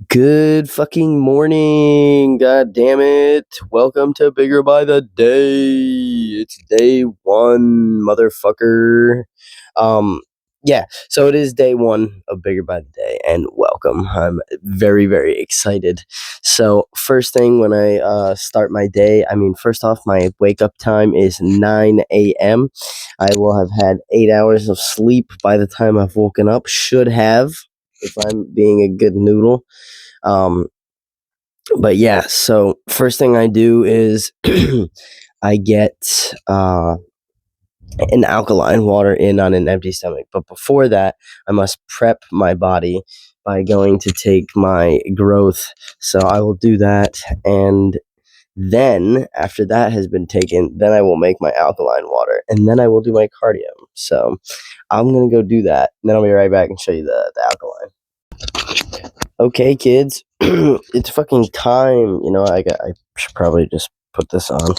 Good fucking morning. God damn it. Welcome to Bigger by the Day. It's day one, motherfucker. So it is day one of Bigger by the Day, and welcome. I'm very, very excited. So first thing when I start my day, first off, my wake up time is 9 a.m. I will have had 8 hours of sleep by the time I've woken up. Should have, if I'm being a good noodle. But yeah, so first thing I do is I get an alkaline water in on an empty stomach. But before that, I must prep my body by going to take my growth. So I will do that, and then after that has been taken, then I will make my alkaline water, and then I will do my cardio. So I'm gonna go do that, and then I'll be right back and show you the alkaline. Okay, kids, it's fucking time. I should probably just put this on.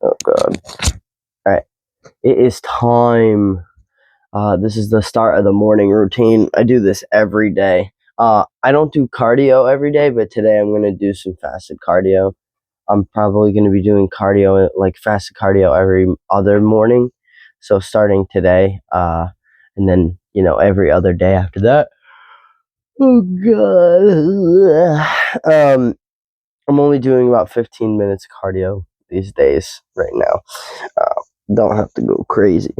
Oh god. All right, it is time. This is the start of the morning routine. I do this every day. I don't do cardio every day, but today I'm gonna do some fasted cardio. I'm probably gonna be doing cardio, like fasted cardio, every other morning. So starting today, and then every other day after that. Oh god. I'm only doing about 15 minutes cardio these days right now. Don't have to go crazy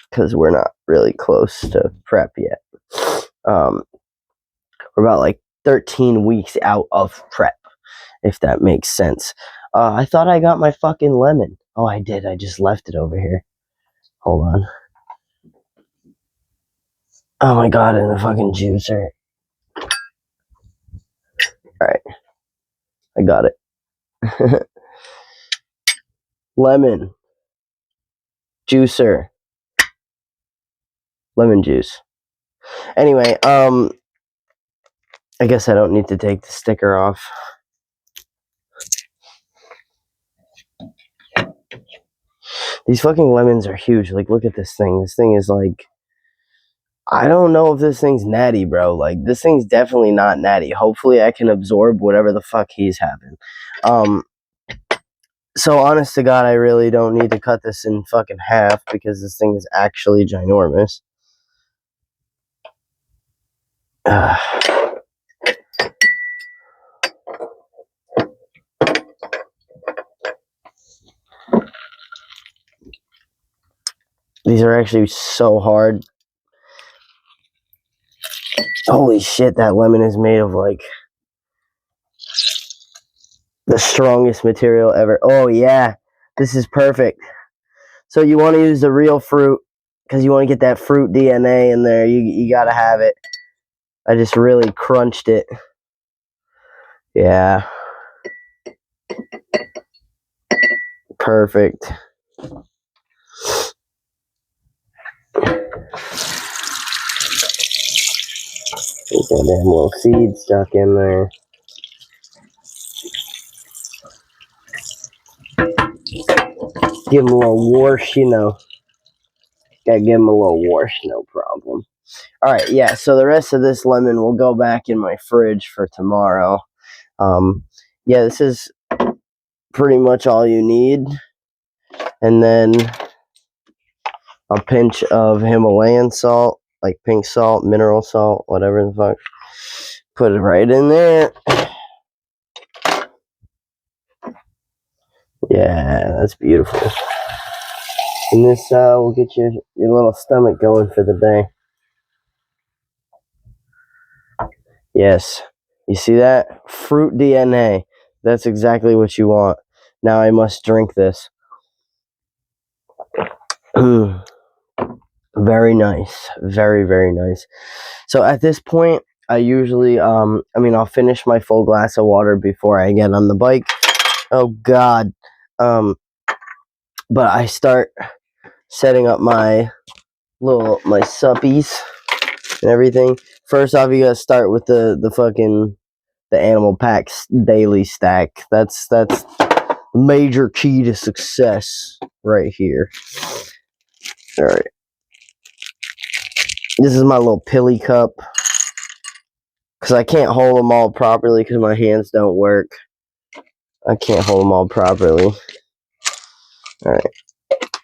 because we're not really close to prep yet. We're about like 13 weeks out of prep, if that makes sense. I thought I got my fucking lemon. Oh, I did. I just left it over here. Hold on. Oh my god, in the fucking juicer. Alright. I got it. Lemon. Juicer. Lemon juice. Anyway, I guess I don't need to take the sticker off. These fucking lemons are huge. Like, look at this thing. This thing is like, I don't know if this thing's natty, bro. Like, this thing's definitely not natty. Hopefully I can absorb whatever the fuck he's having. So honest to God, I really don't need to cut this in fucking half because this thing is actually ginormous. These are actually so hard. Holy shit, that lemon is made of like the strongest material ever. Oh yeah, this is perfect. So you want to use the real fruit because you want to get that fruit DNA in there. You got to have it. I just really crunched it. Yeah. Perfect. There's that damn little seed stuck in there. Give him a little wash, Gotta give him a little wash, no problem. Alright, yeah, so the rest of this lemon will go back in my fridge for tomorrow. Yeah, this is pretty much all you need. And then a pinch of Himalayan salt, like pink salt, mineral salt, whatever the fuck. Put it right in there. Yeah, that's beautiful. And this will get your little stomach going for the day. Yes. You see that? Fruit DNA. That's exactly what you want. Now I must drink this. Very nice. Very, very nice. So at this point, I usually, I'll finish my full glass of water before I get on the bike. Oh, God. But I start setting up my suppies and everything. First off, you gotta start with the animal packs daily stack. That's the major key to success right here. All right. This is my little pilly cup. because I can't hold them all properly because my hands don't work. I can't hold them all properly. Alright.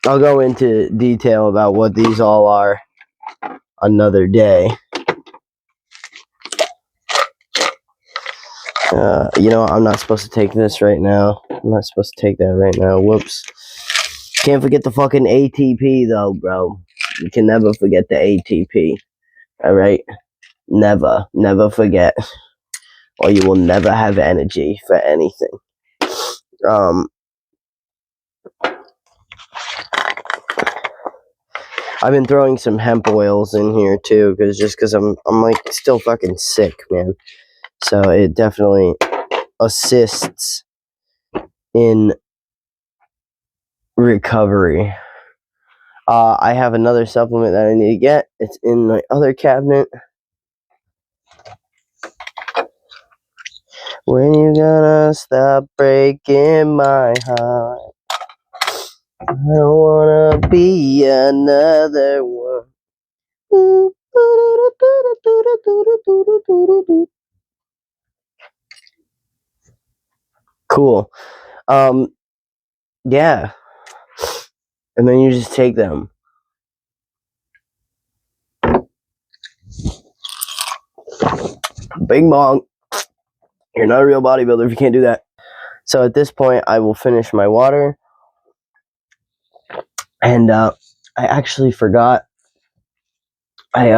I'll go into detail about what these all are another day. I'm not supposed to take this right now. I'm not supposed to take that right now. Whoops. Can't forget the fucking ATP, though, bro. You can never forget the ATP. Alright? Never. Never forget. Or you will never have energy for anything. I've been throwing some hemp oils in here, too, because I'm like, still fucking sick, man. So it definitely assists in recovery. I have another supplement that I need to get. It's in my other cabinet. When you gonna stop breaking my heart? I don't wanna be another one. Cool. Yeah. And then you just take them. Bing bong. You're not a real bodybuilder if you can't do that. So at this point, I will finish my water. And I actually forgot. I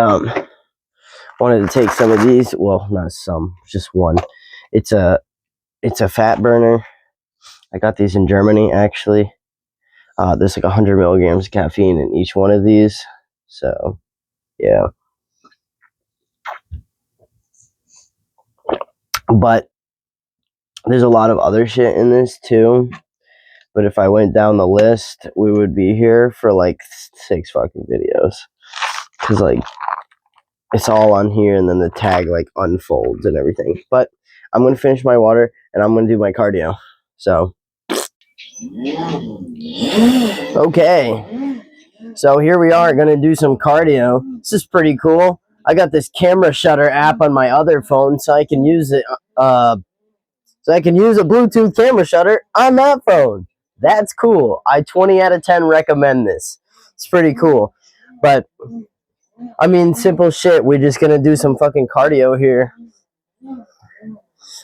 wanted to take some of these. Well, not some, just one. It's a fat burner. I got these in Germany, actually. There's like 100 milligrams of caffeine in each one of these. So, yeah. But there's a lot of other shit in this, too. But if I went down the list, we would be here for like 6 fucking videos. Because, like, it's all on here, and then the tag, like, unfolds and everything. But I'm going to finish my water, and I'm going to do my cardio. So, okay. So here we are, going to do some cardio. This is pretty cool. I got this camera shutter app on my other phone, so I can use it. So I can use a Bluetooth camera shutter on that phone. That's cool. I 20 out of 10 recommend this. It's pretty cool. But I mean, simple shit. We're just gonna do some fucking cardio here.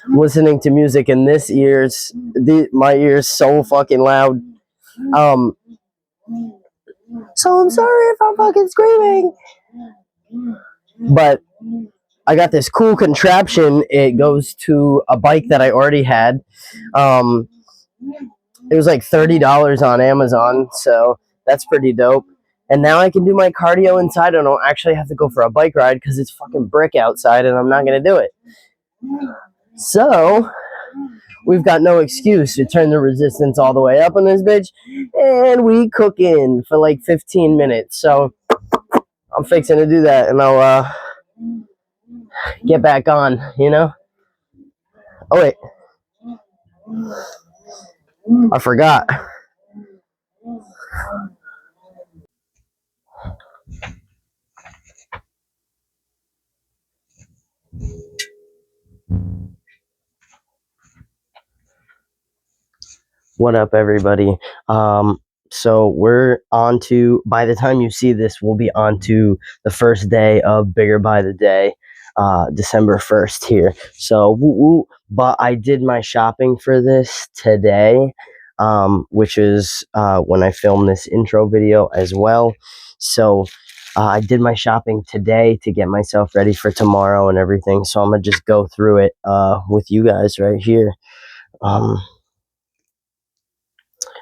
Listening to music in my ears so fucking loud. So I'm sorry if I'm fucking screaming. But I got this cool contraption. It goes to a bike that I already had. It was like $30 on Amazon, so that's pretty dope. And now I can do my cardio inside. I don't actually have to go for a bike ride because it's fucking brick outside and I'm not going to do it. So, we've got no excuse to turn the resistance all the way up on this bitch. And we cooking for like 15 minutes. So, I'm fixing to do that and I'll get back on, you know? Oh, wait. I forgot. What up, everybody? So we're on to, by the time you see this, we'll be on to the first day of Bigger by the Day, December 1st here. So, but I did my shopping for this today, which is when I filmed this intro video as well. So, I did my shopping today to get myself ready for tomorrow and everything. So I'm going to just go through it with you guys right here.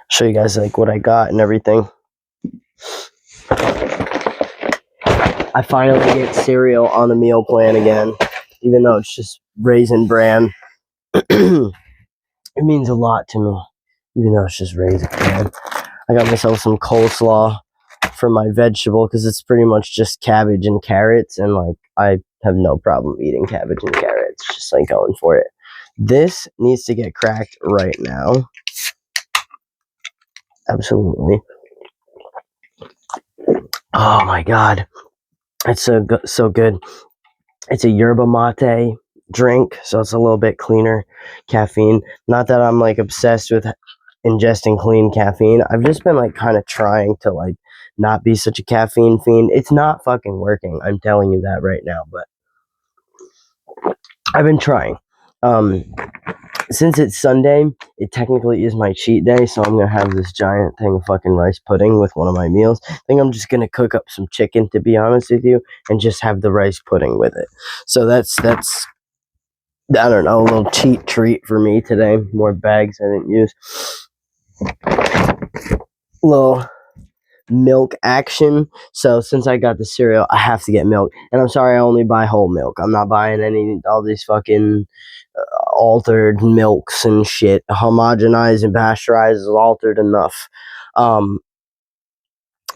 Show you guys like what I got and everything. I finally get cereal on the meal plan again, even though it's just Raisin Bran. It means a lot to me, even though it's just Raisin Bran. I got myself some coleslaw for my vegetable because it's pretty much just cabbage and carrots, and like I have no problem eating cabbage and carrots, just like going for it. This needs to get cracked right now. Absolutely. Oh my god, it's so good. It's a yerba mate drink, so it's a little bit cleaner caffeine. Not that I'm like obsessed with ingesting clean caffeine. I've just been like kind of trying to like not be such a caffeine fiend. It's not fucking working. I'm telling you that right now, but I've been trying. Um, since it's Sunday, it technically is my cheat day, so I'm gonna have this giant thing of fucking rice pudding with one of my meals. I think I'm just gonna cook up some chicken, to be honest with you, and just have the rice pudding with it. So that's I don't know, a little cheat treat for me today. More bags I didn't use. Little milk action. So since I got the cereal, I have to get milk. And I'm sorry, I only buy whole milk. I'm not buying all these fucking altered milks and shit. Homogenized and pasteurized is altered enough.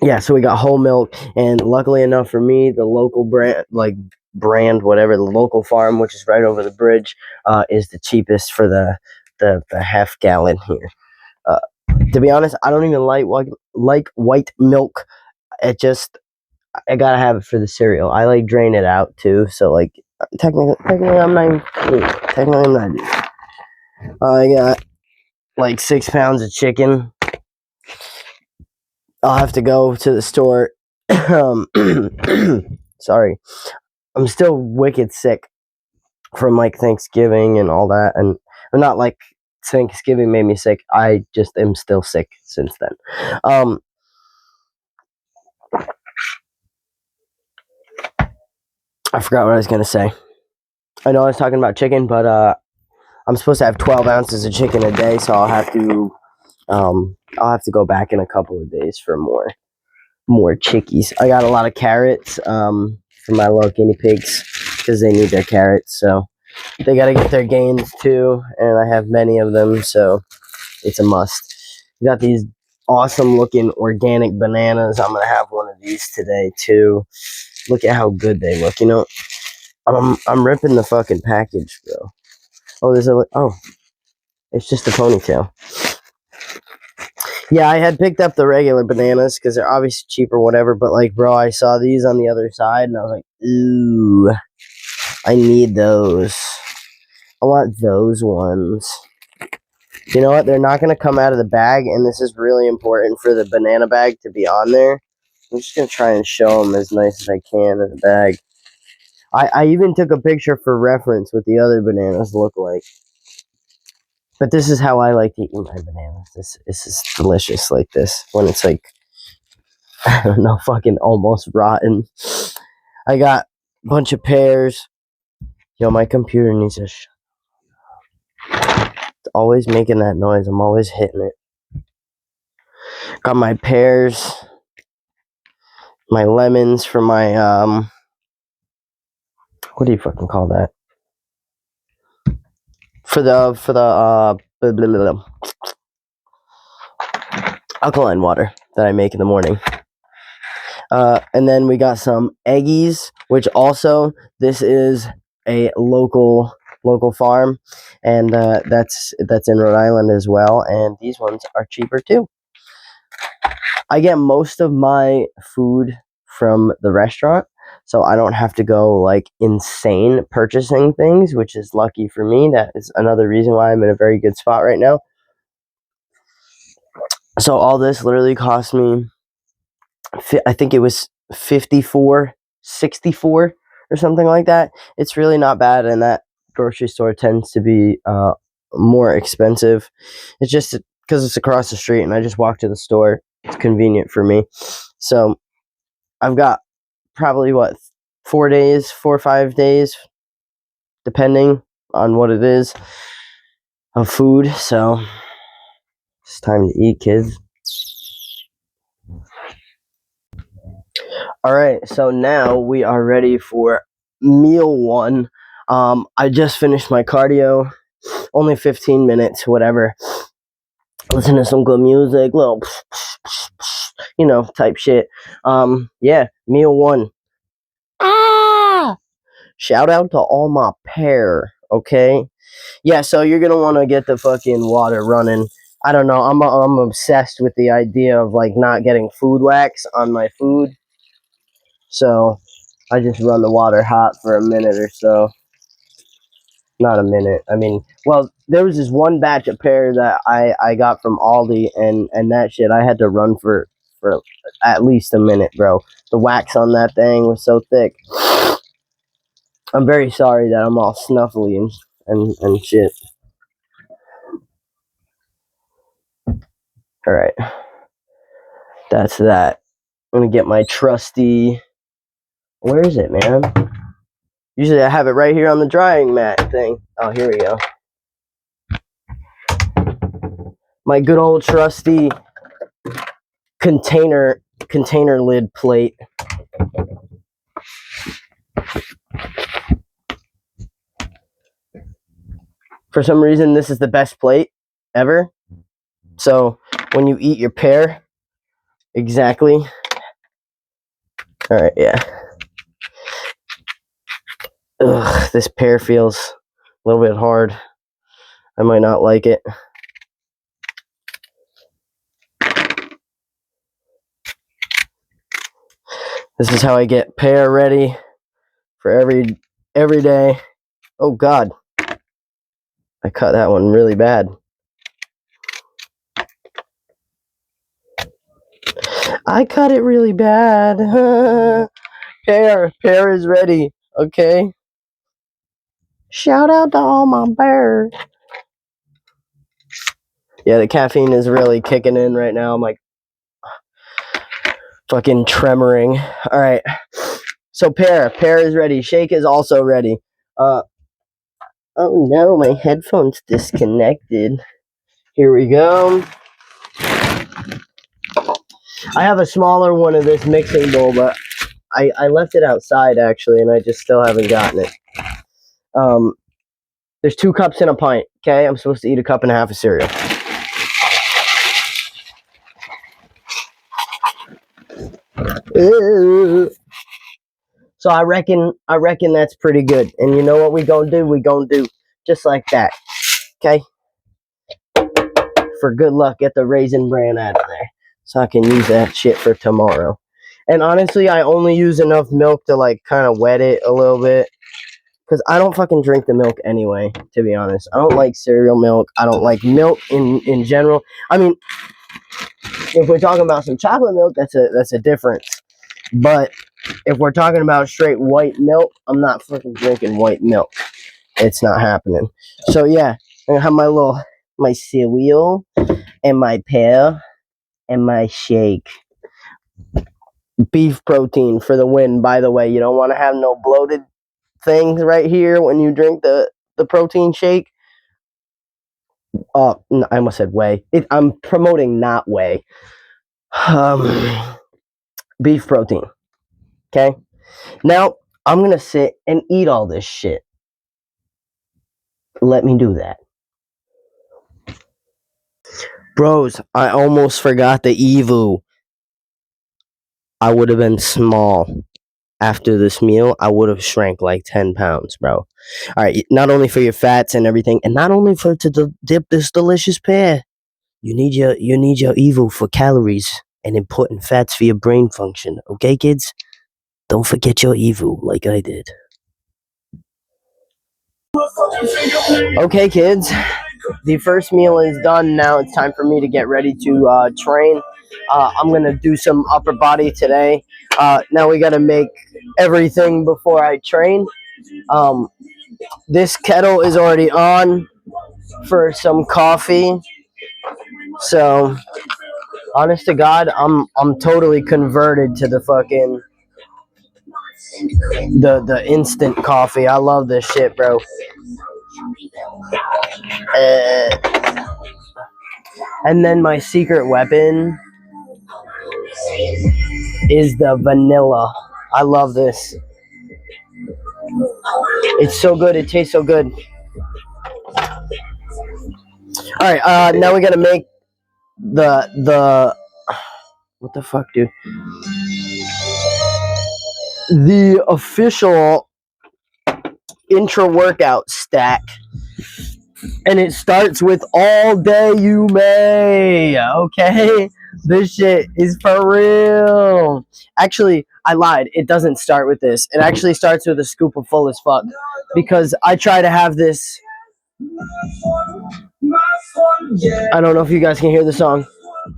Yeah, so we got whole milk, and luckily enough for me, the local brand, whatever, the local farm, which is right over the bridge, is the cheapest for the half gallon here. Uh, to be honest, I don't even like white milk. I gotta have it for the cereal. I like drain it out too, so like technically I'm not even, technically I'm not. I got like 6 pounds of chicken. I'll have to go to the store. Sorry, I'm still wicked sick from like Thanksgiving and all that, and I'm not like Thanksgiving made me sick. I just am still sick since then. I forgot what I was gonna say. I know I was talking about chicken, but I'm supposed to have 12 ounces of chicken a day, so I'll have to go back in a couple of days for more chickies. I got a lot of carrots for my little guinea pigs because they need their carrots, so they got to get their gains too, and I have many of them, so it's a must. We got these awesome looking organic bananas. I'm gonna have one of these today too. Look at how good they look. You know, I'm ripping the fucking package, bro. Oh, it's just a ponytail. Yeah, I had picked up the regular bananas because they're obviously cheaper, whatever. But like, bro, I saw these on the other side, and I was like, ooh, I need those. I want those ones. You know what? They're not going to come out of the bag, and this is really important for the banana bag to be on there. I'm just going to try and show them as nice as I can in the bag. I even took a picture for reference what the other bananas look like. But this is how I like to eat my bananas. This is delicious like this when it's like, I don't know, fucking almost rotten. I got a bunch of pears. Yo, my computer needs a it's always making that noise. I'm always hitting it. Got my pears, my lemons for my what do you fucking call that? For the blah, blah, blah, alkaline water that I make in the morning. And then we got some eggies, which also this is a local farm, and that's in Rhode Island as well. And these ones are cheaper too. I get most of my food from the restaurant, so I don't have to go like insane purchasing things, which is lucky for me. That is another reason why I'm in a very good spot right now. So all this literally cost me, I think it was 54.64 or something like that. It's really not bad, and that grocery store tends to be more expensive. It's just because it's across the street, and I just walk to the store. It's convenient for me. So I've got probably 4 or 5 days, depending on what it is, of food. So it's time to eat, kids. All right, so now we are ready for meal one. I just finished my cardio, only 15 minutes, whatever. Listen to some good music, little, type shit. Yeah, meal one. Ah! Shout out to all my pair, okay? Yeah, so you're gonna want to get the fucking water running. I don't know. I'm obsessed with the idea of like not getting food wax on my food. So I just run the water hot for a minute or so. Not a minute. I mean, well, there was this one batch of pear that I got from Aldi, and that shit I had to run for at least a minute, bro. The wax on that thing was so thick. I'm very sorry that I'm all snuffly and shit. All right, that's that. I'm gonna get my trusty. Where is it, man? Usually I have it right here on the drying mat thing. Oh, here we go. My good old trusty container lid plate. For some reason, this is the best plate ever. So when you eat your pear, exactly. All right, yeah. Ugh, this pear feels a little bit hard. I might not like it. This is how I get pear ready for every day. Oh God, I cut that one really bad. I cut it really bad. Pear is ready. Okay. Shout out to all my bears. Yeah, the caffeine is really kicking in right now. I'm like fucking tremoring. All right. So pear is ready. Shake is also ready. Oh no, my headphones disconnected. Here we go. I have a smaller one of this mixing bowl, but I left it outside actually, and I just still haven't gotten it. There's 2 cups in a pint. Okay, I'm supposed to eat a cup and a half of cereal. So I reckon that's pretty good. And you know what we gonna do? We gonna do just like that. Okay. For good luck, get the Raisin Bran out of there, so I can use that shit for tomorrow. And honestly, I only use enough milk to like kind of wet it a little bit, because I don't fucking drink the milk anyway. To be honest, I don't like cereal milk. I don't like milk in general. I mean, if we're talking about some chocolate milk, that's a difference. But if we're talking about straight white milk, I'm not fucking drinking white milk. It's not happening. So yeah, I'm gonna have my cereal and my pear and my shake. Beef protein for the win, by the way. You don't want to have no bloated things right here when you drink the protein shake. No, I almost said whey. I'm promoting not whey. Beef protein. Okay? Now, I'm going to sit and eat all this shit. Let me do that. Bros, I almost forgot the Evu. I would have been small. After this meal, I would have shrank like 10 pounds, bro. All right, not only for your fats and everything, and not only to dip this delicious pear. You need your Evo for calories and important fats for your brain function. Okay, kids? Don't forget your Evo like I did. Okay, kids. The first meal is done. Now it's time for me to get ready to train. I'm going to do some upper body today. Now we got to make everything before I train. This kettle is already on for some coffee. So, honest to God, I'm totally converted to the fucking the instant coffee. I love this shit, bro. And then my secret weapon is the vanilla. I love this. It's so good. It tastes so good. All right. Now we gotta make the what the fuck, dude? The official intra workout stack. And it starts with all day you may. Okay? This shit is for real. Actually, I lied. It doesn't start with this. It actually starts with a scoop of full as fuck. Because I try to have this. I don't know if you guys can hear the song.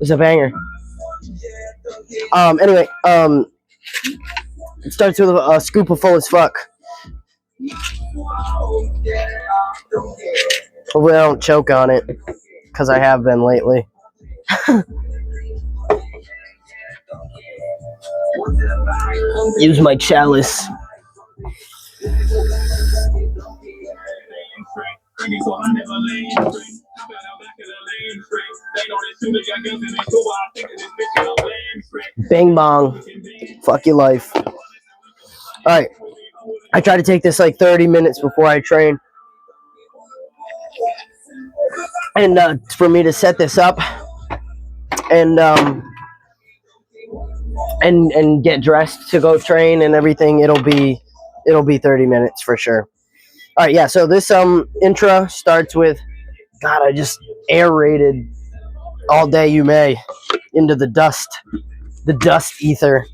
It's a banger. Anyway, it starts with a scoop of full as fuck. Hopefully I don't choke on it, because I have been lately. Use my chalice. Bing bong. Fuck your life. Alright. I try to take this like 30 minutes before I train. And for me to set this up and and get dressed to go train and everything, it'll be 30 minutes for sure. All right, yeah. So this intro starts with, God, I just aerated All Day You May into the dust ether.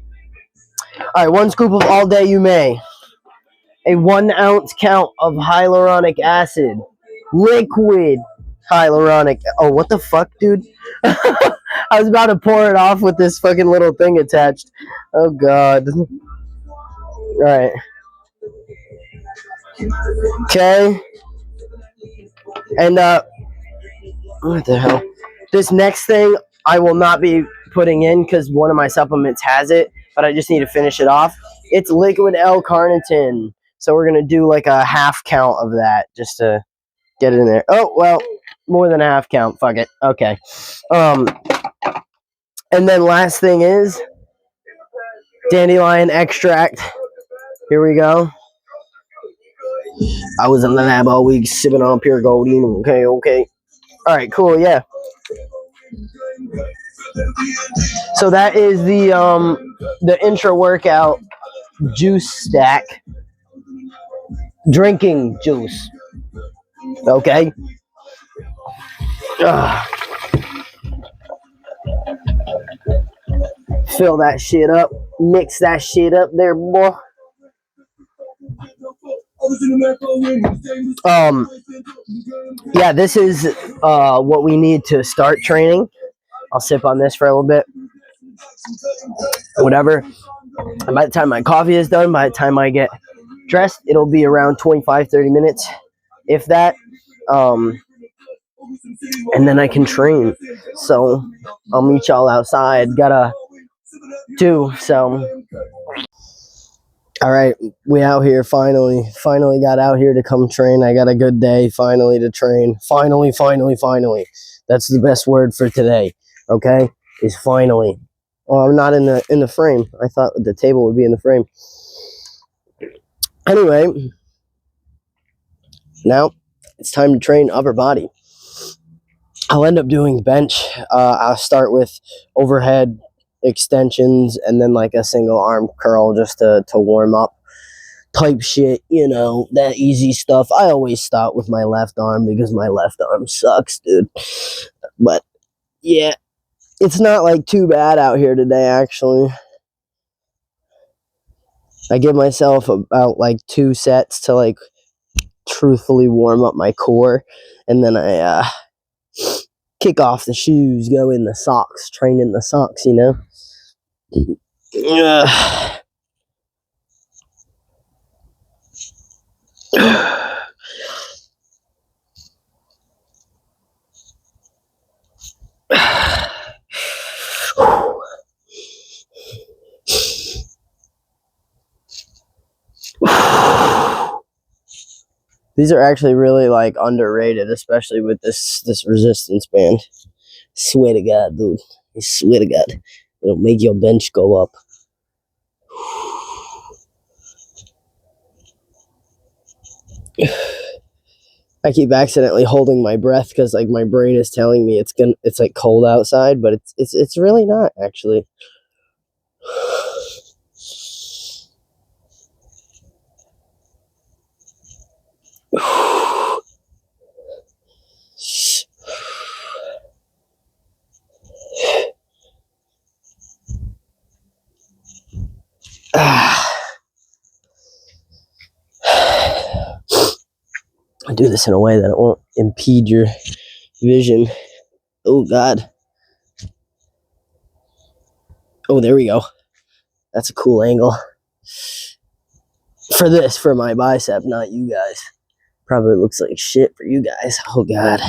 All right, 1 scoop of All Day You May, a 1 ounce count of hyaluronic acid, liquid hyaluronic. Oh, what the fuck, dude? I was about to pour it off with this fucking little thing attached. Oh God. All right. Okay. And what the hell? This next thing I will not be putting in because one of my supplements has it, but I just need to finish it off. It's liquid L-carnitine. So we're gonna do like a half count of that just to get it in there. Oh well, more than a half count. Fuck it. Okay. And then last thing is dandelion extract. Here we go. I was in the lab all week sipping on pure goldine. Okay. All right, cool. Yeah. So that is the intra workout juice stack. Drinking juice. Okay. Ugh. Fill that shit up. Mix that shit up there, boy. Yeah, this is what we need to start training. I'll sip on this for a little bit. Whatever. And by the time my coffee is done, by the time I get dressed, it'll be around 25-30 minutes, if that. And then I can train. So I'll meet y'all outside. Gotta do so. All right, we out here finally got out here to come train. I got a good day finally to train. Finally. That's the best word for today. Okay, is finally. Oh, I'm not in the frame. I thought the table would be in the frame. Anyway, now it's time to train upper body. I'll end up doing bench. I'll start with overhead extensions and then like a single arm curl just to warm up type shit, that easy stuff. I always start with my left arm because my left arm sucks, dude. But yeah, it's not like too bad out here today, actually. I give myself about like 2 sets to like truthfully warm up my core, and then I kick off the shoes, go in the socks, train in the socks, These are actually really like underrated, especially with this resistance band. Swear to God, dude. I swear to God. It'll make your bench go up. I keep accidentally holding my breath because like my brain is telling me it's like cold outside, but it's really not actually. I'll do this in a way that it won't impede your vision. Oh, God. Oh, there we go. That's a cool angle. For my bicep, not you guys. Probably looks like shit for you guys. Oh, God.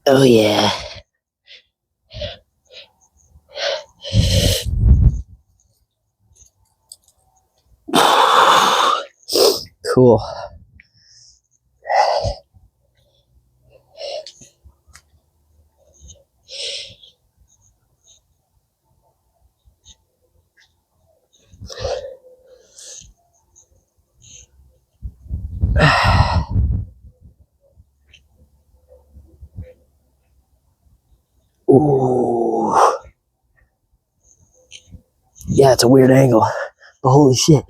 Oh, yeah. Cool. Ooh. Yeah, it's a weird angle. But holy shit.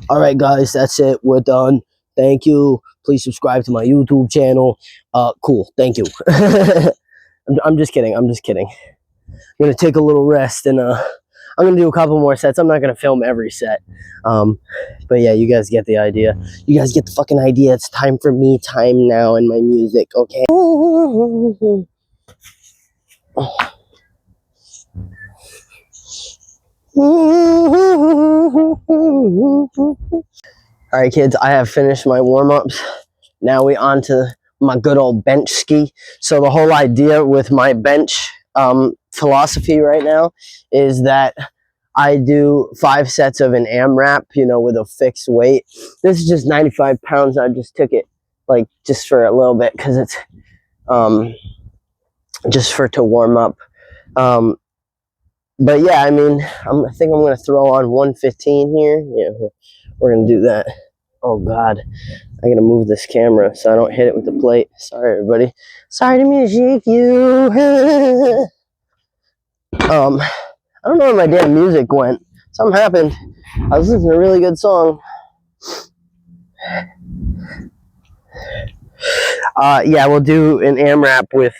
Alright, guys, that's it. We're done. Thank you. Please subscribe to my YouTube channel. Cool. Thank you. I'm just kidding. I'm just kidding. I'm gonna take a little rest and I'm gonna do a couple more sets. I'm not gonna film every set. But yeah, you guys get the idea. You guys get the fucking idea. It's time for me time now and my music, okay? Alright, kids, I have finished my warm-ups. Now we on to my good old bench ski. So the whole idea with my bench philosophy right now is that I do 5 sets of an AMRAP, you know, with a fixed weight. This is just 95 pounds. I just took it like just for a little bit because it's just for to warm up. But yeah, I mean, I think I'm going to throw on 115 here. Yeah, we're going to do that. Oh, God. I got to move this camera so I don't hit it with the plate. Sorry, everybody. Sorry to music you. I don't know where my damn music went. Something happened. I was listening to a really good song. Yeah, we'll do an AMRAP with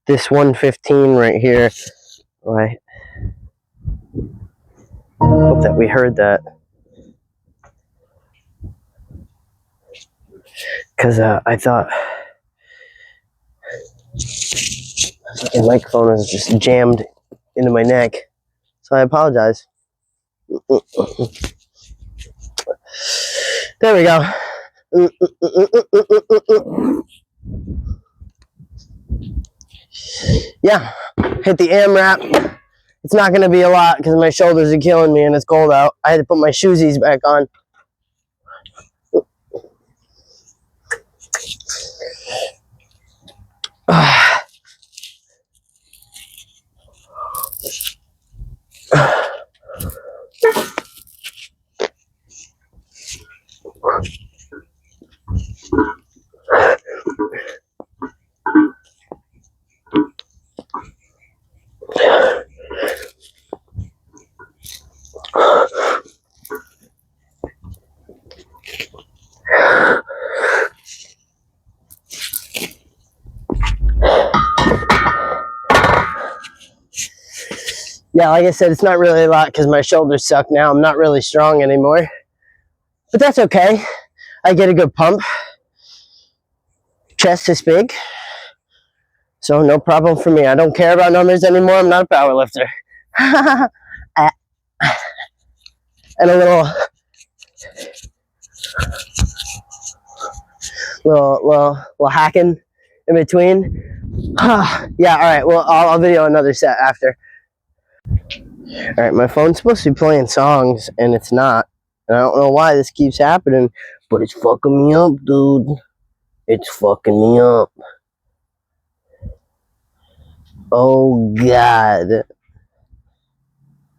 this 115 right here. I hope that we heard that. Because I thought the microphone is just jammed into my neck. So I apologize. There we go. Yeah, hit the AMRAP. It's not going to be a lot because my shoulders are killing me and it's cold out. I had to put my shoesies back on. Yeah, like I said, it's not really a lot because my shoulders suck now. I'm not really strong anymore. But that's okay. I get a good pump. Chest is big. So no problem for me. I don't care about numbers anymore. I'm not a power lifter. And a little hacking in between. Yeah, alright. Well, I'll video another set after. Alright, my phone's supposed to be playing songs, and it's not. And I don't know why this keeps happening, but it's fucking me up, dude. It's fucking me up. Oh, God.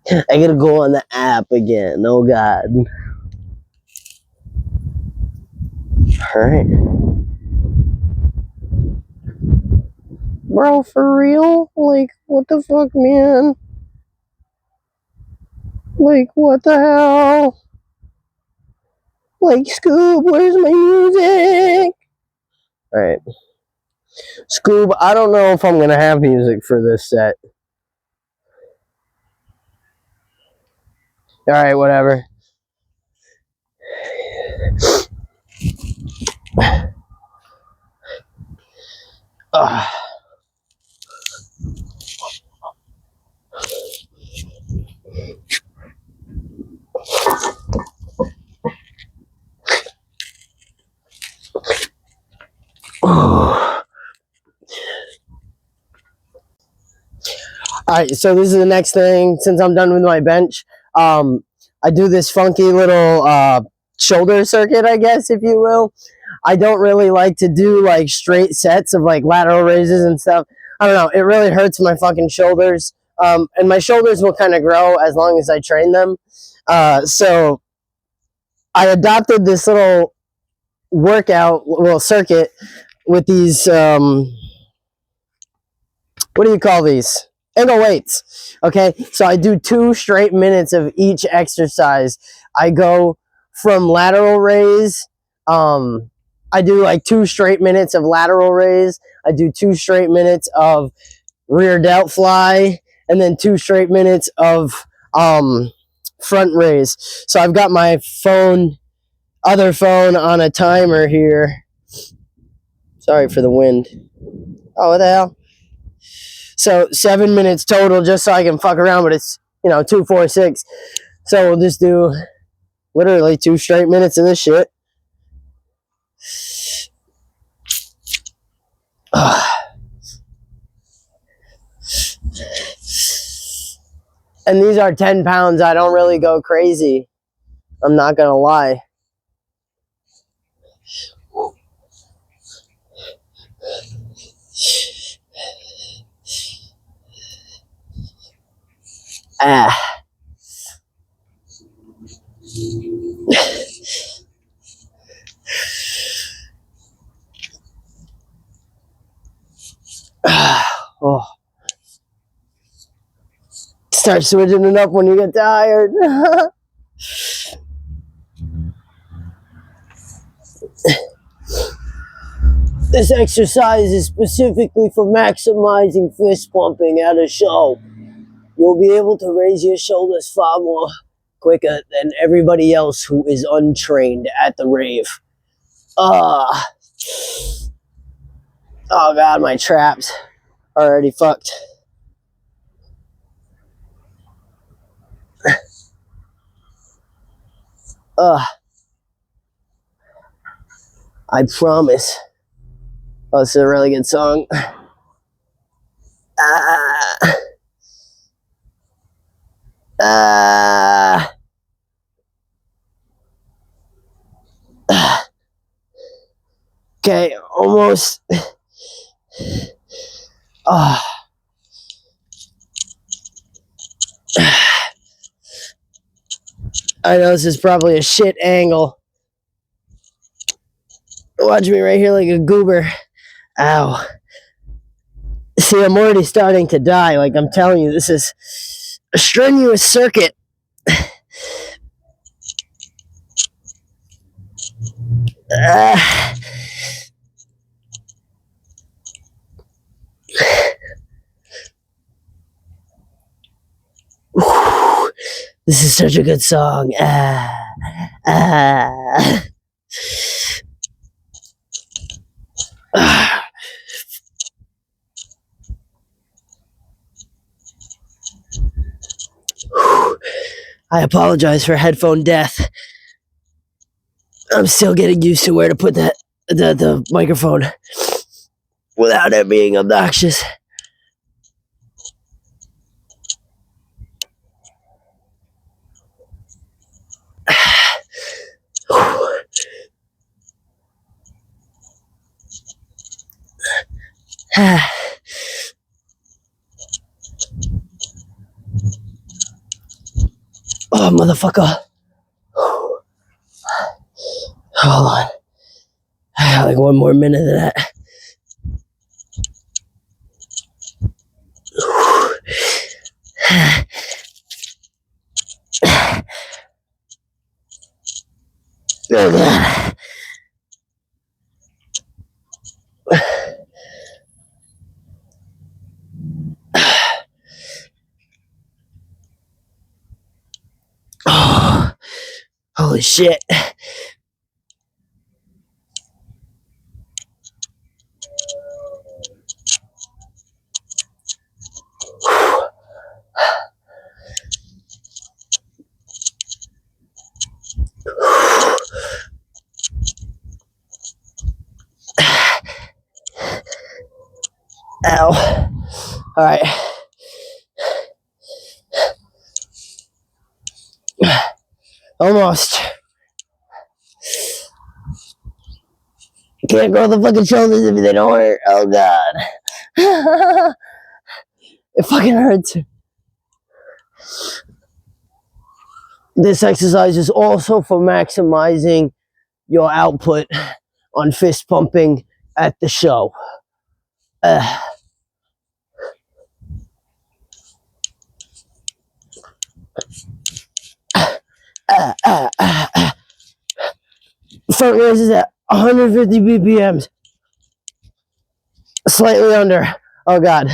I gotta go on the app again. Oh, God. Alright. Bro, for real? Like, what the fuck, man? Like, what the hell? Like, Scoob, where's my music? Alright. Scoob, I don't know if I'm gonna have music for this set. All right, whatever. Ugh. All right, so this is the next thing. Since I'm done with my bench, I do this funky little shoulder circuit, I guess, if you will. I don't really like to do like straight sets of like lateral raises and stuff. I don't know. It really hurts my fucking shoulders. And my shoulders will kind of grow as long as I train them. So I adopted this little circuit with these what do you call these? Ankle weights. Okay, so I do 2 straight minutes of each exercise. I go from lateral raise. I do like 2 straight minutes of lateral raise. I do 2 straight minutes of rear delt fly, and then 2 straight minutes of front raise. So I've got my other phone on a timer here. Sorry for the wind. Oh, what the hell? So 7 minutes total, just so I can fuck around, but it's 2, 4, 6. So we'll just do literally 2 straight minutes of this shit. And these are 10 pounds. I don't really go crazy. I'm not gonna lie. Oh. Start switching it up when you get tired. This exercise is specifically for maximizing fist pumping at a show. You'll be able to raise your shoulders far more quicker than everybody else who is untrained at the rave. Oh God, my traps are already fucked. I promise. Oh, this is a really good song. Okay, almost. I know this is probably a shit angle. Watch me right here like a goober. Ow. See, I'm already starting to die. Like, I'm telling you, this is a strenuous circuit. This is such a good song. I apologize for headphone death. I'm still getting used to where to put the microphone without it being obnoxious. Oh, motherfucker. Hold on. I got like 1 more minute of that. Oh, God. Holy shit. Ow. All right. Almost. Can't grow the fucking shoulders if they don't hurt. Oh god. It fucking hurts. This exercise is also for maximizing your output on fist pumping at the show. Uh, uh, uh, uh, uh. Front raise is at 150 BPMs. Slightly under. Oh god.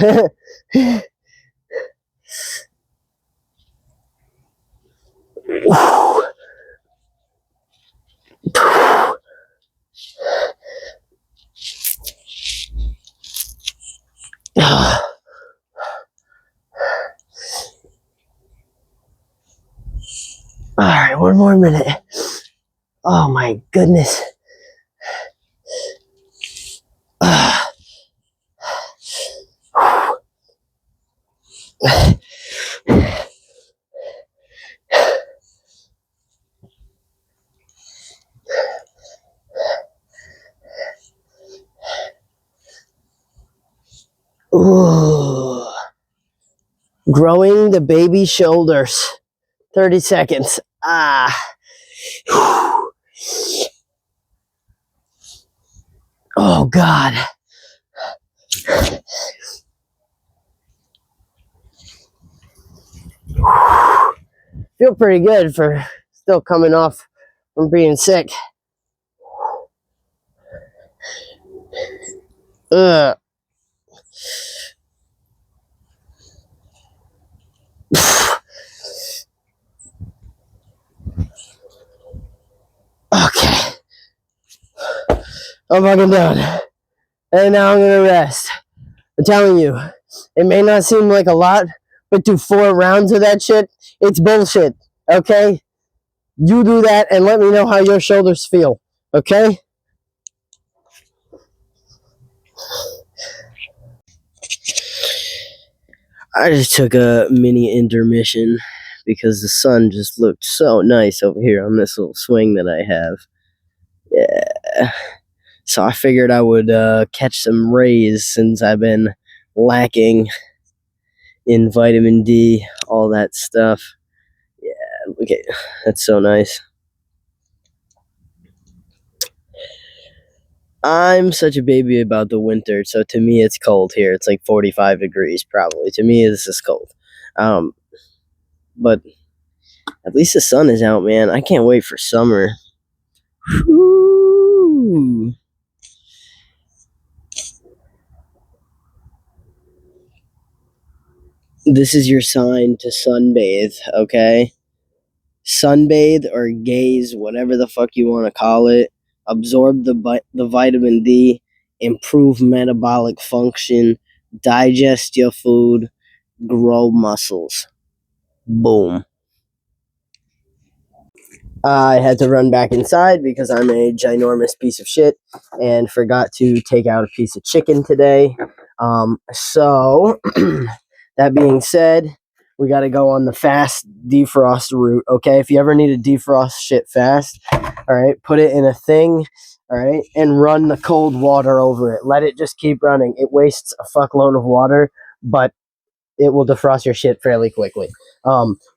Alright, one more minute. Oh my goodness. Ooh. Growing the baby shoulders. 30 seconds. Ah. Oh god. Feel pretty good for still coming off from being sick. Ugh. Okay. I'm fucking done. And now I'm gonna rest. I'm telling you, it may not seem like a lot, but do 4 rounds of that shit, it's bullshit. Okay? You do that and let me know how your shoulders feel. Okay? I just took a mini intermission because the sun just looked so nice over here on this little swing that I have. Yeah. So I figured I would catch some rays since I've been lacking in vitamin D, all that stuff. Yeah, look at that's so nice. I'm such a baby about the winter, so to me it's cold here. It's like 45 degrees probably. To me this is cold. But at least the sun is out, man. I can't wait for summer. Whew. This is your sign to sunbathe, okay? Sunbathe or gaze, whatever the fuck you want to call it. Absorb the vitamin D, improve metabolic function, digest your food, grow muscles. Boom. I had to run back inside because I'm a ginormous piece of shit and forgot to take out a piece of chicken today. So, that being said, we got to go on the fast defrost route, okay? If you ever need to defrost shit fast, all right, put it in a thing, all right, and run the cold water over it. Let it just keep running. It wastes a fuckload of water, but it will defrost your shit fairly quickly.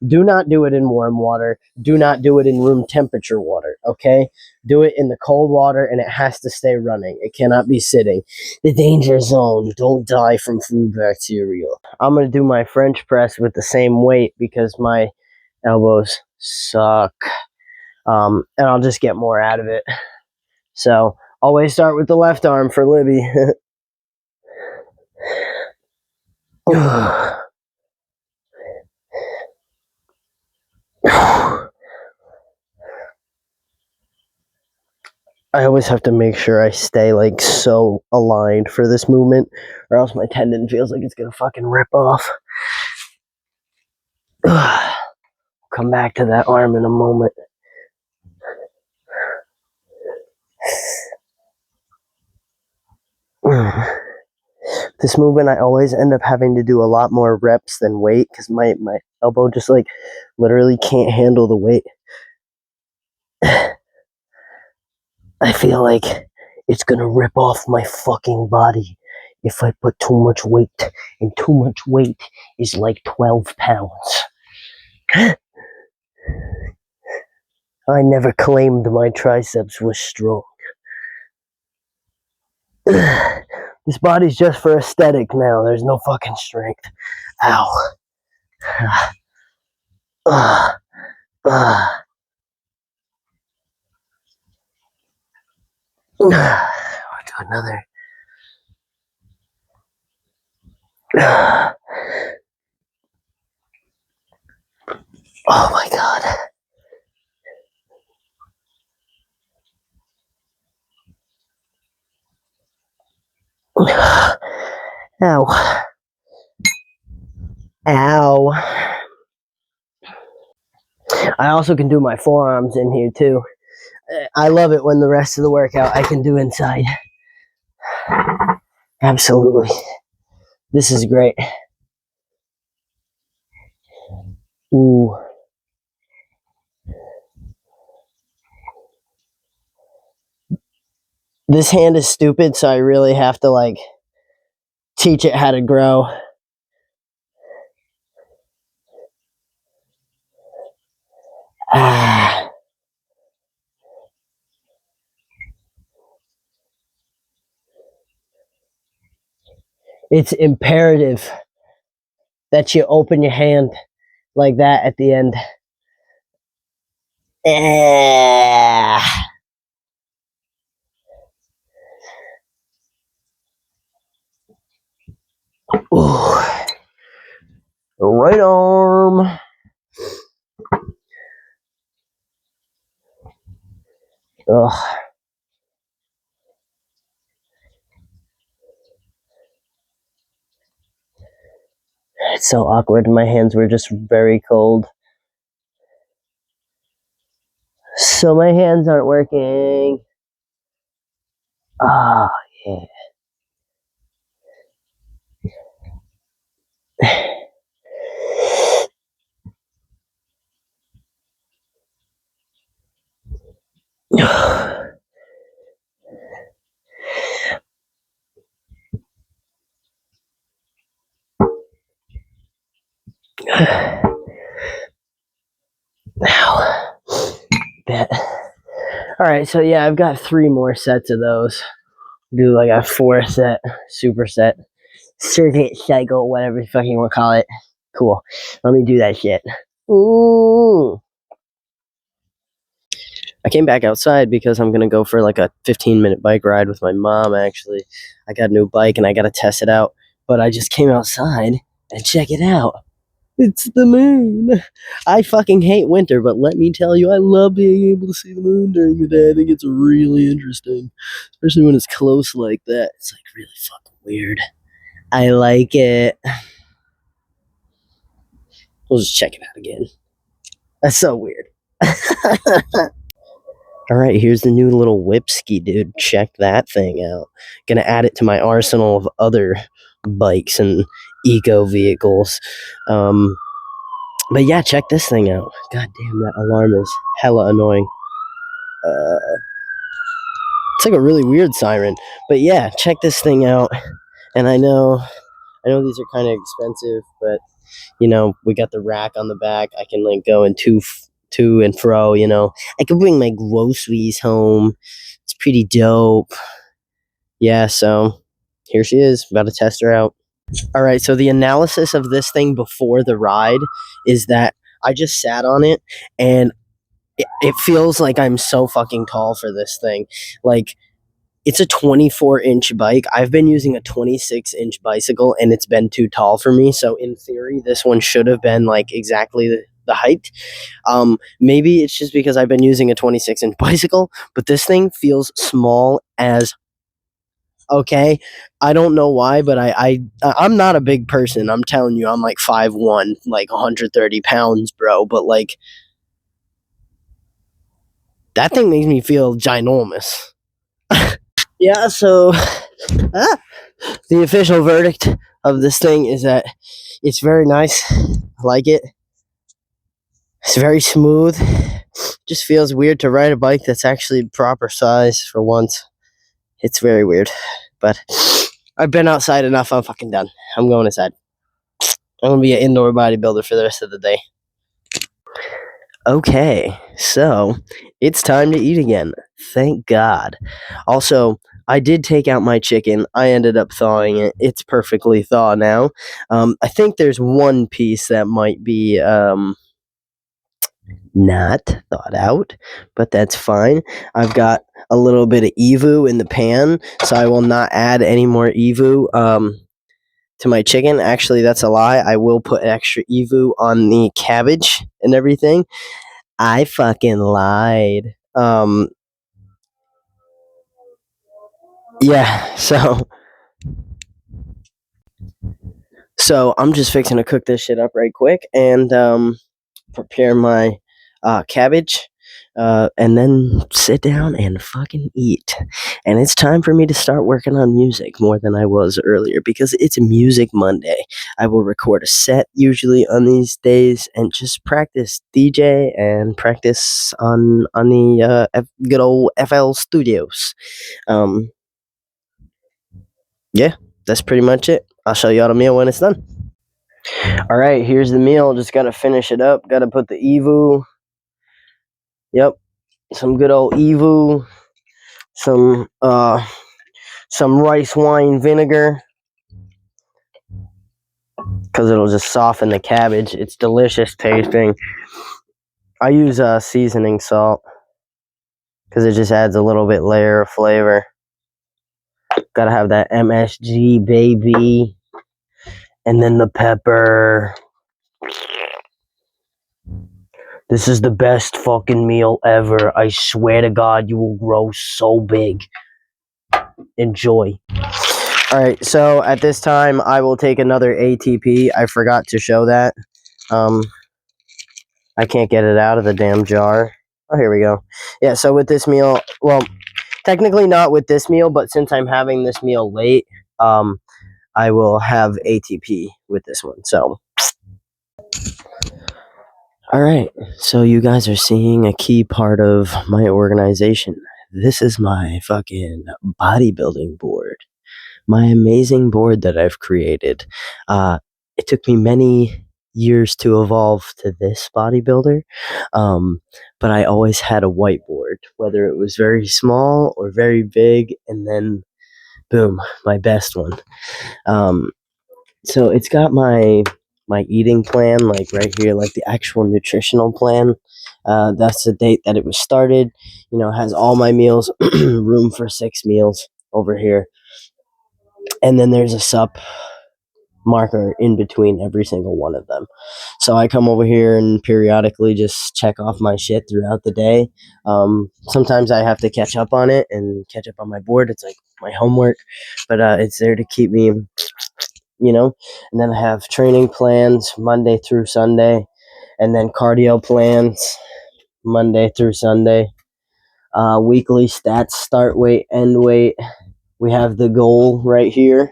Do not do it in warm water. Do not do it in room temperature water, okay? Do it in the cold water, and it has to stay running. It cannot be sitting. The danger zone. Don't die from food bacteria. I'm going to do my French press with the same weight because my elbows suck. And I'll just get more out of it. So, always start with the left arm for Libby. I always have to make sure I stay like so aligned for this movement, or else my tendon feels like it's gonna fucking rip off. Come back to that arm in a moment. This movement, I always end up having to do a lot more reps than weight because my elbow just like literally can't handle the weight. I feel like it's gonna rip off my fucking body if I put too much weight, and too much weight is like 12 pounds. I never claimed my triceps was strong. This body's just for aesthetic now. There's no fucking strength. Ow. I will do another. Oh my god. Ow. Ow. I also can do my forearms in here too. I love it when the rest of the workout I can do inside. Absolutely. This is great. Ooh. This hand is stupid, so I really have to like teach it how to grow. Ah. It's imperative that you open your hand like that at the end. Ah. Ooh. Right arm. Ugh. It's so awkward. My hands were just very cold. So my hands aren't working. Ah, yeah. Now, bet. All right, so yeah, I've got 3 more sets of those. Do like a 4-set superset, circuit cycle, whatever the fuck you want to call it. Cool. Let me do that shit. Ooh. I came back outside because I'm gonna go for like a 15-minute bike ride with my mom. Actually, I got a new bike and I gotta test it out. But I just came outside and check it out. It's the moon. I fucking hate winter, but let me tell you, I love being able to see the moon during the day. I think it's really interesting, especially when it's close like that. It's like really fucking weird. I like it. We'll just check it out again. That's so weird. All right, here's the new little whipski, dude. Check that thing out. Gonna add it to my arsenal of other bikes and eco vehicles. But yeah, check this thing out. God damn, that alarm is hella annoying. It's like a really weird siren. But yeah, check this thing out. And I know these are kind of expensive, but you know, we got the rack on the back. I can like go in to and fro, you know. I can bring my groceries home. It's pretty dope. Yeah, so here she is. About to test her out. All right, so the analysis of this thing before the ride is that I just sat on it and it feels like I'm so fucking tall for this thing. Like, it's a 24-inch bike. I've been using a 26-inch bicycle and it's been too tall for me. So in theory, this one should have been like exactly the height. Maybe it's just because I've been using a 26-inch bicycle, but this thing feels small as okay. I don't know why, but I'm not a big person. I'm telling you, I'm like 5'1", like 130 pounds, bro. But like that thing makes me feel ginormous. Yeah, so the official verdict of this thing is that it's very nice. I like it. It's very smooth. Just feels weird to ride a bike that's actually proper size for once. It's very weird. But I've been outside enough. I'm fucking done. I'm going inside. I'm going to be an indoor bodybuilder for the rest of the day. Okay, so it's time to eat again. Thank God. Also, I did take out my chicken. I ended up thawing it. It's perfectly thawed now. I think there's one piece that might be not thawed out, but that's fine. I've got a little bit of evu in the pan, so I will not add any more evu to my chicken. Actually, that's a lie. I will put extra evu on the cabbage and everything. I fucking lied. Yeah, so I'm just fixing to cook this shit up right quick and prepare my cabbage, and then sit down and fucking eat. And it's time for me to start working on music more than I was earlier because it's Music Monday. I will record a set usually on these days and just practice DJ and practice on the good old FL Studios. Um, yeah, that's pretty much it. I'll show you all the meal when it's done. All right, here's the meal. Just gotta finish it up. Gotta put the evu. Yep, some good old evu. Some rice wine vinegar because it'll just soften the cabbage. It's delicious tasting. I use seasoning salt because it just adds a little bit layer of flavor. Gotta have that MSG, baby, and then the pepper. This is the best fucking meal ever. I swear to God, you will grow so big. Enjoy. All right, so at this time, I will take another ATP. I forgot to show that. I can't get it out of the damn jar. Oh, here we go. Yeah, so with this meal, well, technically not with this meal, but since I'm having this meal late, I will have ATP with this one. So, all right. So you guys are seeing a key part of my organization. This is my fucking bodybuilding board. My amazing board that I've created. It took me many years to evolve to this bodybuilder, but I always had a whiteboard, whether it was very small or very big, and then boom, my best one. So it's got my eating plan, like right here, like the actual nutritional plan. That's the date that it was started. You know, has all my meals, room for 6 meals over here, and then there's a sup marker in between every single one of them. So I come over here and periodically just check off my shit throughout the day. Sometimes I have to catch up on it and catch up on my board. It's like my homework, but it's there to keep me, you know. And then I have training plans Monday through Sunday, and then cardio plans Monday through Sunday. Weekly stats, start weight, end weight. We have the goal right here.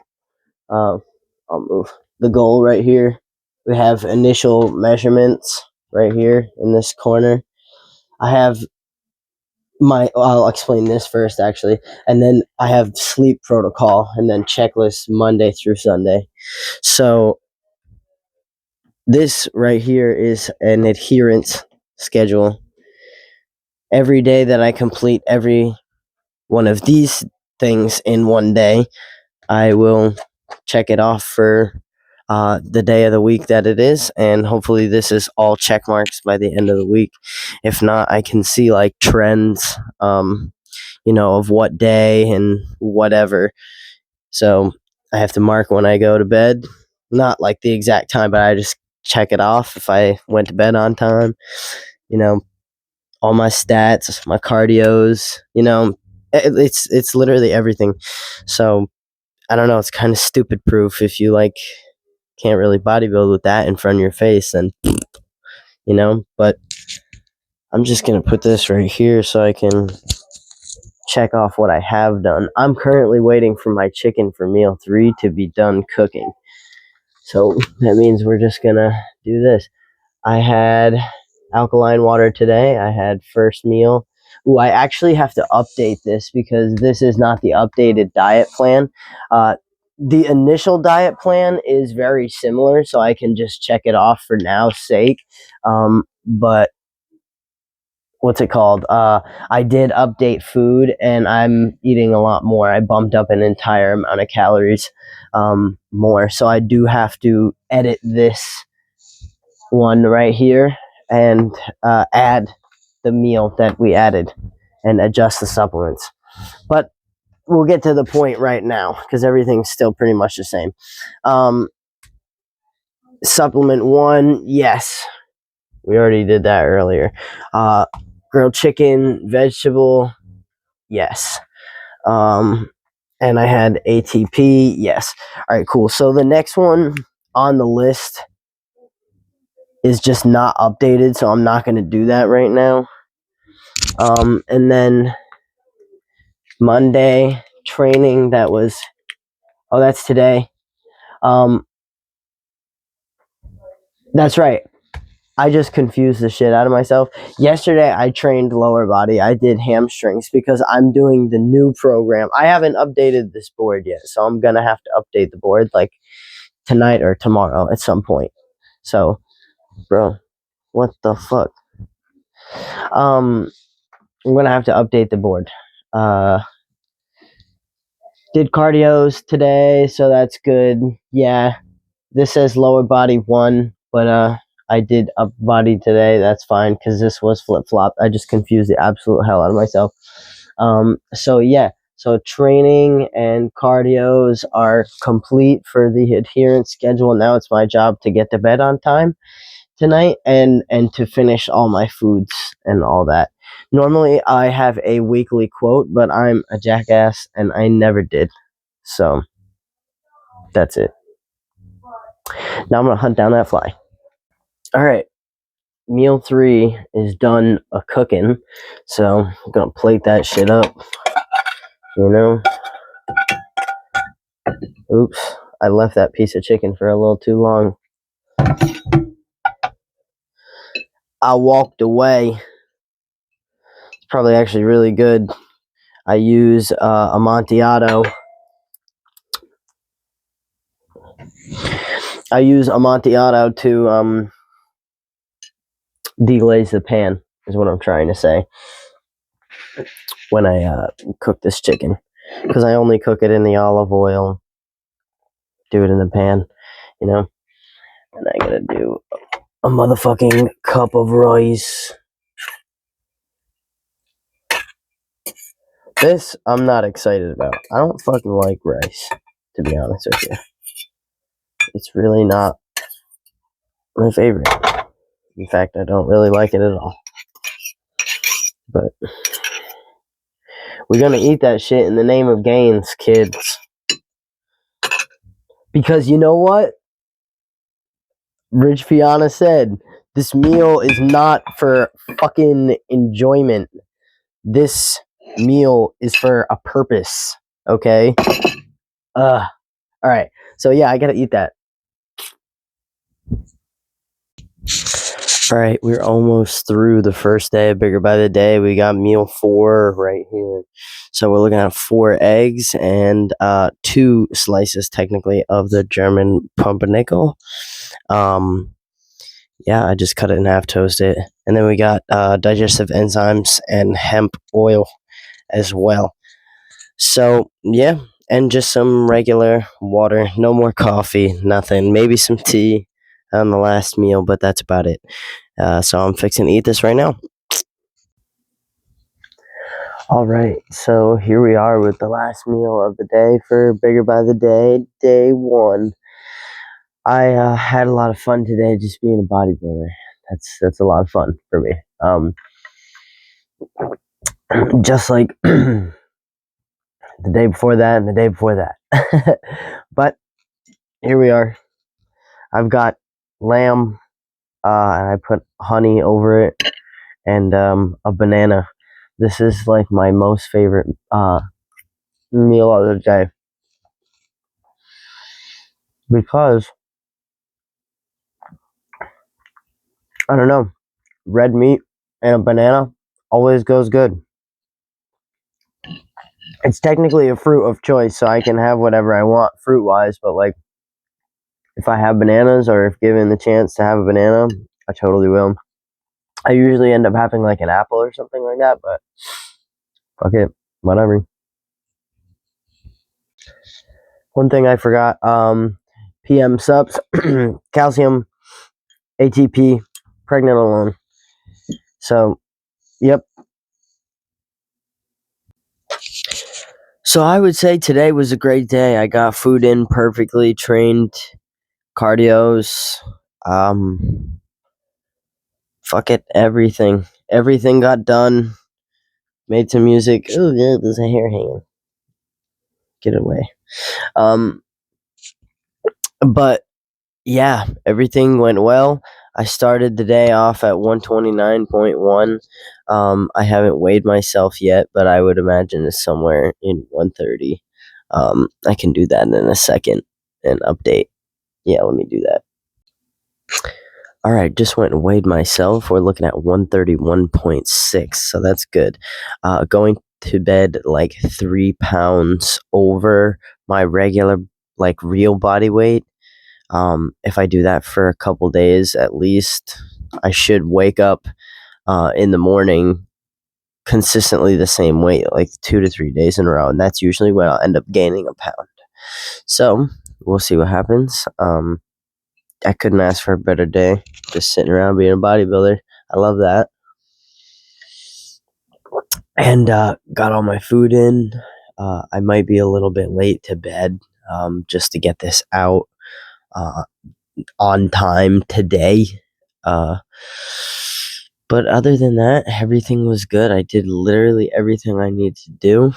I'll move the goal right here. We have initial measurements right here in this corner. I have I'll explain this first actually, and then I have sleep protocol and then checklist Monday through Sunday. So this right here is an adherence schedule. Every day that I complete every one of these things in one day, I will check it off for the day of the week that it is, and hopefully this is all check marks by the end of the week. If not, I can see like trends, of what day and whatever. So I have to mark when I go to bed, not like the exact time, but I just check it off if I went to bed on time. You know, all my stats, my cardios. It's literally everything. So I don't know. It's kind of stupid proof if you like can't really bodybuild with that in front of your face, then But I'm just gonna put this right here so I can check off what I have done. I'm currently waiting for my chicken for meal 3 to be done cooking. So that means we're just gonna do this. I had alkaline water today. I had first meal. Ooh, I actually have to update this because this is not the updated diet plan. The initial diet plan is very similar, so I can just check it off for now's sake. But what's it called? I did update food, and I'm eating a lot more. I bumped up an entire amount of calories more, so I do have to edit this one right here and add the meal that we added and adjust the supplements. But we'll get to the point right now because everything's still pretty much the same. Supplement 1, yes, we already did that earlier. Grilled chicken, vegetable, yes. And I had ATP, yes. All right, cool. So the next one on the list is just not updated, so I'm not going to do that right now. And then Monday training, that's today. That's right. I just confused the shit out of myself. Yesterday, I trained lower body. I did hamstrings because I'm doing the new program. I haven't updated this board yet, so I'm going to have to update the board like tonight or tomorrow at some point. So, bro, what the fuck? I'm going to have to update the board. Did cardios today, so that's good. Yeah, this says lower body 1, but I did upper body today. That's fine because this was flip flop. I just confused the absolute hell out of myself. So training and cardios are complete for the adherence schedule. Now it's my job to get to bed on time tonight and to finish all my foods and all that. Normally I have a weekly quote, but I'm a jackass and I never did. So that's it. Now I'm gonna hunt down that fly. All right, meal 3 is done a cooking, so I'm gonna plate that shit up. Oops, I left that piece of chicken for a little too long. I walked away. It's probably actually really good. I use Amontillado. I use Amontillado to deglaze the pan, is what I'm trying to say, when I cook this chicken. Because I only cook it in the olive oil, do it in the pan, And I gotta do a motherfucking cup of rice. This, I'm not excited about. I don't fucking like rice, to be honest with you. It's really not my favorite. In fact, I don't really like it at all. But we're gonna eat that shit in the name of gains, kids. Because you know what? Rich Piana said, this meal is not for fucking enjoyment. This meal is for a purpose. Okay? Alright. So yeah, I gotta eat that. Alright, we're almost through the first day of Bigger by the Day. We got meal 4 right here. So we're looking at 4 eggs and 2 slices, technically, of the German pumpernickel. Yeah, I just cut it in half, toast it. And then we got digestive enzymes and hemp oil as well. So, yeah, and just some regular water. No more coffee, nothing. Maybe some tea on the last meal, but that's about it. So I'm fixing to eat this right now. All right, so here we are with the last meal of the day for Bigger by the Day, day 1. I had a lot of fun today just being a bodybuilder. That's a lot of fun for me. Just like the day before that and the day before that. But here we are. I've got lamb, and I put honey over it, and a banana. This is like my most favorite meal of the day because I don't know, red meat and a banana always goes good. It's technically a fruit of choice, so I can have whatever I want fruit wise, but like if I have bananas or if given the chance to have a banana, I totally will. I usually end up having like an apple or something like that, but fuck it, whatever. One thing I forgot, PM subs, calcium, ATP, pregnant alone. So, yep. So I would say today was a great day. I got food in perfectly, trained cardios, fuck it, everything. Everything got done. Made some music. Oh yeah, there's a hair hanging. Get away. Um, but yeah, everything went well. I started the day off at 129.1. I haven't weighed myself yet, but I would imagine it's somewhere in 130. I can do that in a second and update. Yeah, let me do that. All right, just went and weighed myself. We're looking at 131.6, so that's good. Going to bed like 3 pounds over my regular, like real body weight. If I do that for a couple days at least, I should wake up in the morning consistently the same weight, like 2 to 3 days in a row, and that's usually when I'll end up gaining a pound. So we'll see what happens. I couldn't ask for a better day. Just sitting around being a bodybuilder. I love that. And got all my food in. I might be a little bit late to bed just to get this out on time today. But other than that, everything was good. I did literally everything I need to do.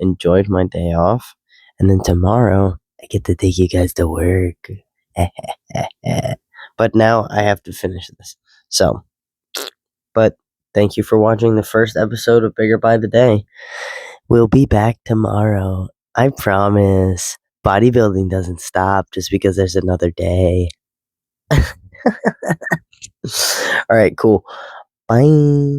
Enjoyed my day off. And then tomorrow, I get to take you guys to work. But now I have to finish this. So, but thank you for watching the first episode of Bigger by the Day. We'll be back tomorrow. I promise. Bodybuilding doesn't stop just because there's another day. All right, cool. Bye.